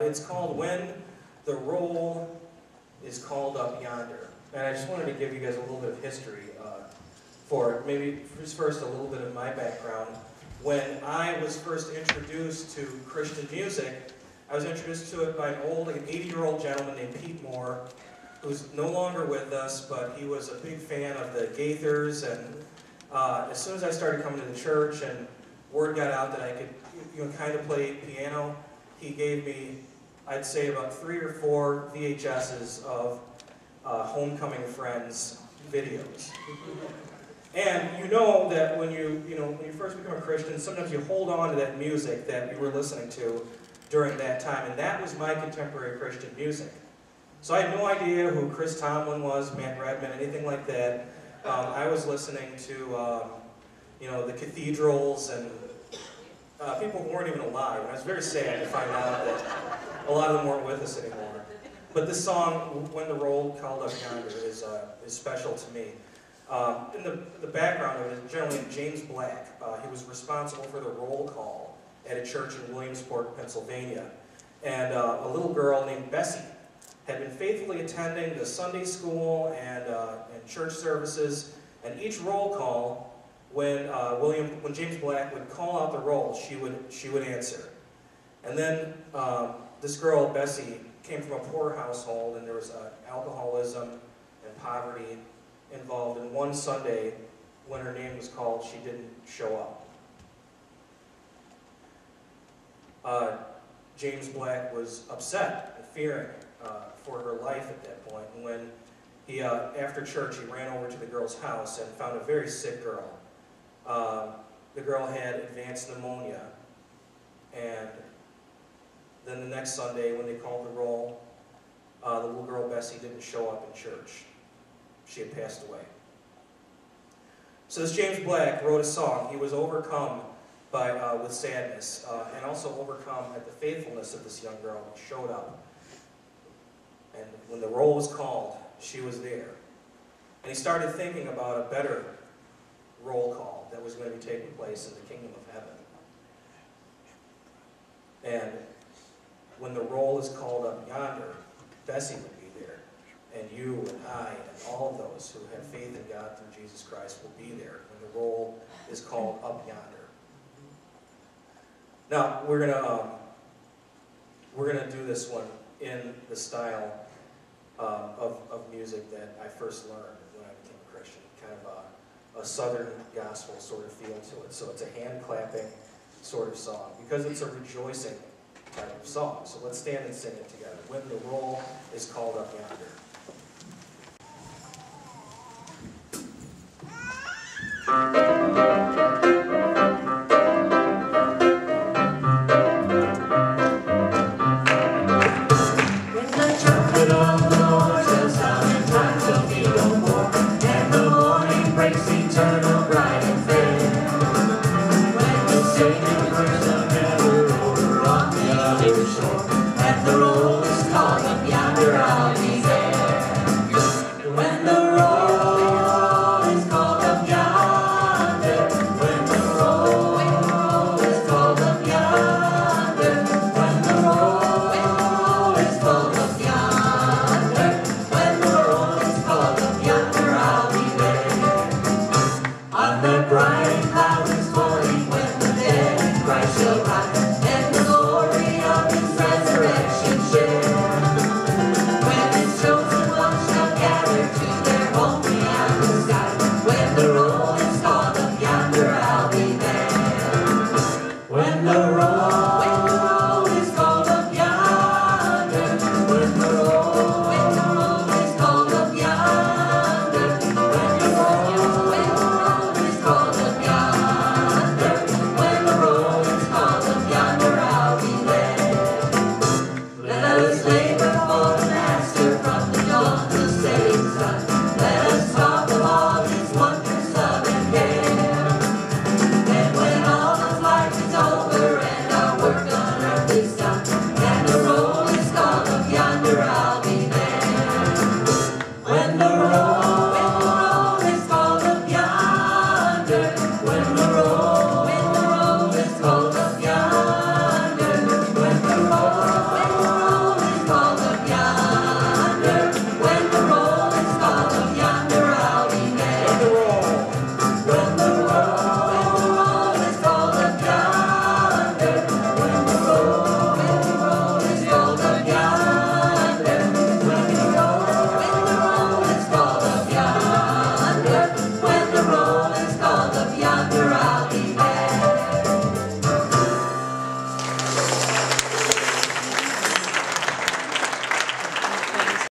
It's called When the Roll is Called Up Yonder. And I just wanted to give you guys a little bit of history for it. Maybe just first a little bit of my background. When I was first introduced to Christian music, I was introduced to it by an 80-year-old gentleman named Pete Moore, who's no longer with us, but he was a big fan of the Gaithers. And as soon as I started coming to the church and word got out that I could kind of play piano, he gave me, I'd say, about 3 or 4 VHSs of Homecoming Friends videos. And you know that when you first become a Christian, sometimes you hold on to that music that you were listening to during that time, and that was my contemporary Christian music. So I had no idea who Chris Tomlin was, Matt Redman, anything like that. I was listening to the Cathedrals and people who weren't even alive. And I was very sad to find out that a lot of them weren't with us anymore. But this song, When the Roll Called Up Yonder, is special to me. In the background of it is generally James Black. He was responsible for the roll call at a church in Williamsport, Pennsylvania. And a little girl named Bessie had been faithfully attending the Sunday school and church services. And each roll call, when James Black would call out the roll, she would answer. And then this girl, Bessie, came from a poor household, and there was alcoholism and poverty involved. And one Sunday, when her name was called, she didn't show up. James Black was upset and fearing for her life at that point. And when he, after church, he ran over to the girl's house and found a very sick girl. The girl had advanced pneumonia, and then the next Sunday, when they called the roll, the little girl Bessie didn't show up in church. She had passed away. So this James Black wrote a song. He was overcome with sadness, and also overcome at the faithfulness of this young girl who showed up. And when the roll was called, she was there. And he started thinking about a better roll call that was going to be taking place in the kingdom of heaven. And when the roll is called up yonder, Bessie would be there, and you and I and all of those who have faith in God through Jesus Christ will be there when the roll is called up yonder. Now we're gonna do this one in the style of music that I first learned when I became a Christian, kind of a southern gospel sort of feel to it. So it's a hand-clapping sort of song, because it's a rejoicing type of song. So let's stand and sing it together. When the roll is called up yonder. When the trumpet of the Lord shall sound, and time shall be no more, and the morning breaks eternal, bright and fair. When the Savior brings the heaven over on the other shore, and the roll is called up yonder, I'll be